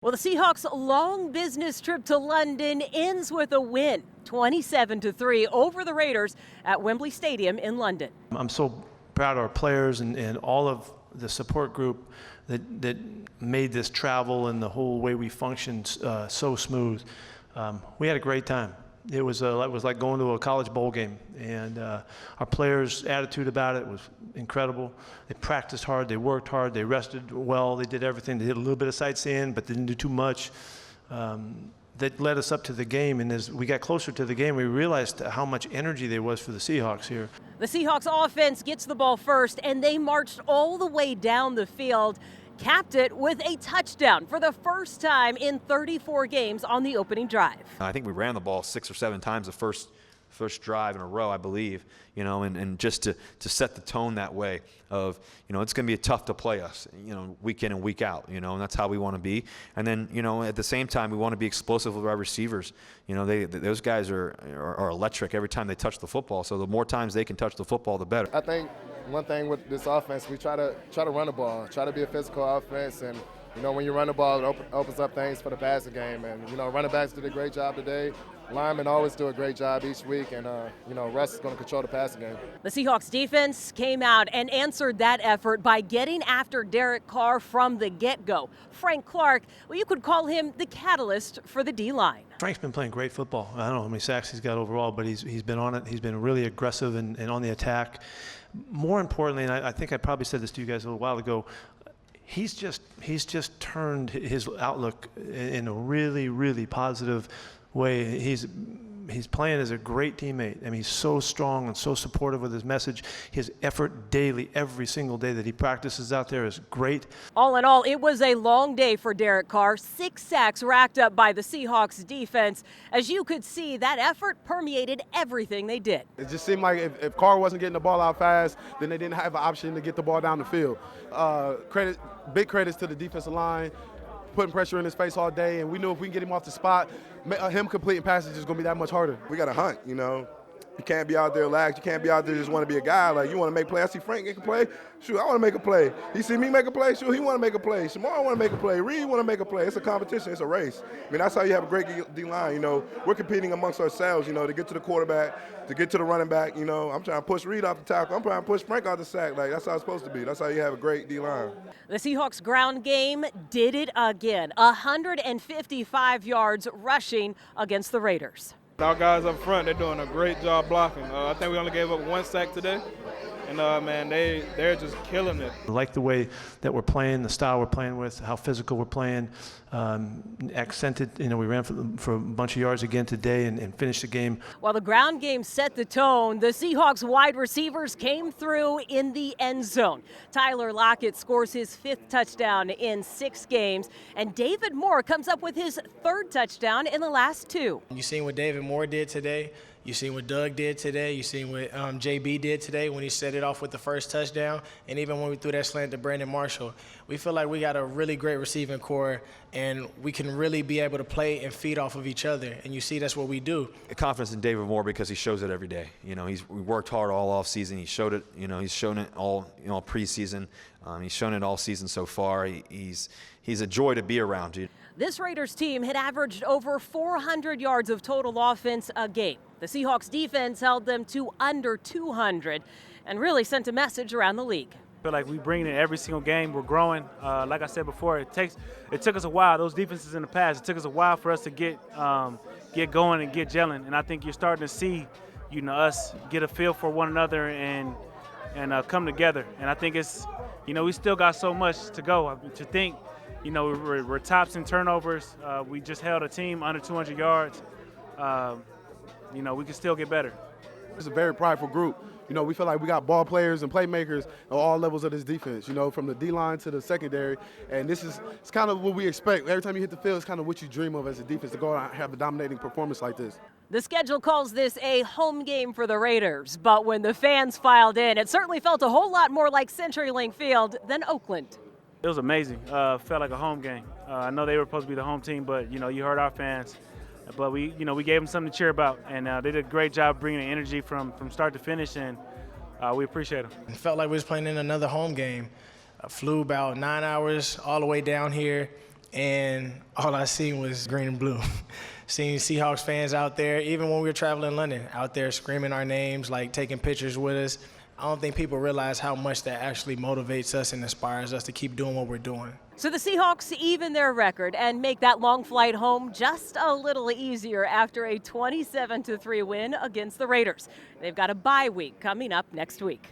Well, the Seahawks' long business trip to London ends with a win, 27-3 over the Raiders at Wembley Stadium in London. I'm so proud of our players and all of the support group that made this travel and the whole way we functioned so smooth. We had a great time. It was like going to a college bowl game, and our players' attitude about it was incredible. They practiced hard, they worked hard, they rested well, they did everything. They did a little bit of sightseeing, but they didn't do too much. That led us up to the game, and as we got closer to the game, we realized how much energy there was for the Seahawks here. The Seahawks offense gets the ball first, and they marched all the way down the field, capped it with a touchdown for the first time in 34 games on the opening drive. I think we ran the ball 6 or 7 times the first drive in a row, I believe, and just to set the tone that way of, it's going to be tough to play us, week in and week out, and that's how we want to be. And then, at the same time, we want to be explosive with our receivers. Those guys are electric every time they touch the football. So the more times they can touch the football, the better. I think one thing with this offense, we try to run the ball, try to be a physical offense, and when you run the ball, it opens up things for the passing game. And running backs did a great job today. Linemen always do a great job each week, and Russ is going to control the passing game. The Seahawks defense came out and answered that effort by getting after Derek Carr from the get-go. Frank Clark, well, you could call him the catalyst for the D-line. Frank's been playing great football. I don't know how many sacks he's got overall, but he's been on it. He's been really aggressive and on the attack. More importantly, and I think I probably said this to you guys a little while ago, he's just turned his outlook in a really, really positive way. He's playing as a great teammate. I mean, he's so strong and so supportive with his message. His effort daily, every single day that he practices out there is great. All in all, it was a long day for Derek Carr. 6 sacks racked up by the Seahawks defense. As you could see, that effort permeated everything they did. It just seemed like if Carr wasn't getting the ball out fast, then they didn't have an option to get the ball down the field. Big credits to the defensive line, putting pressure in his face all day, and we knew if we can get him off the spot, him completing passes is going to be that much harder. We got to hunt, You can't be out there lax. You can't be out there just want to be a guy. Like, you want to make play. I see Frank can play. Shoot, I want to make a play. He see me make a play. Shoot, he want to make a play. Shamar want to make a play. Reed want to make a play. It's a competition. It's a race. I mean, that's how you have a great D-line. We're competing amongst ourselves, to get to the quarterback, to get to the running back. I'm trying to push Reed off the tackle. I'm trying to push Frank off the sack. Like, that's how it's supposed to be. That's how you have a great D-line. The Seahawks ground game did it again. 155 yards rushing against the Raiders. Our guys up front, they're doing a great job blocking. I think we only gave up 1 sack today. And, man, they're just killing it. I like the way that we're playing, the style we're playing with, how physical we're playing, accented. We ran for a bunch of yards again today and finished the game. While the ground game set the tone, the Seahawks wide receivers came through in the end zone. Tyler Lockett scores his 5th touchdown in 6 games, and David Moore comes up with his 3rd touchdown in the last 2. You seen what David Moore did today. You seen what Doug did today. You seen what JB did today when he set it off with the first touchdown. And even when we threw that slant to Brandon Marshall. We feel like we got a really great receiving core, and we can really be able to play and feed off of each other. And you see that's what we do. Confidence in David Moore because he shows it every day. We worked hard all off season. He showed it. He's shown it all preseason. He's shown it all season so far. He's a joy to be around. This Raiders team had averaged over 400 yards of total offense a game. The Seahawks defense held them to under 200 and really sent a message around the league. I feel like we bring it in every single game. We're growing. Like I said before, it took us a while. Those defenses in the past, it took us a while for us to get going and get gelling. And I think you're starting to see, us get a feel for one another and come together. And I think it's, we still got so much to go. To think, we're tops in turnovers. We just held a team under 200 yards. We can still get better. It's a very prideful group. We feel like we got ball players and playmakers at all levels of this defense, from the D-line to the secondary. And it's kind of what we expect. Every time you hit the field, it's kind of what you dream of as a defense, to go out and have a dominating performance like this. The schedule calls this a home game for the Raiders, but when the fans filed in, it certainly felt a whole lot more like CenturyLink Field than Oakland. It was amazing. Felt like a home game. I know they were supposed to be the home team, but, you heard our fans. But we gave them something to cheer about, and they did a great job bringing the energy from start to finish, and we appreciate them. It felt like we was playing in another home game. Flew about 9 hours all the way down here, and all I seen was green and blue. Seeing Seahawks fans out there, even when we were traveling in London, out there screaming our names, like taking pictures with us. I don't think people realize how much that actually motivates us and inspires us to keep doing what we're doing. So the Seahawks even their record and make that long flight home just a little easier after a 27-3 win against the Raiders. They've got a bye week coming up next week.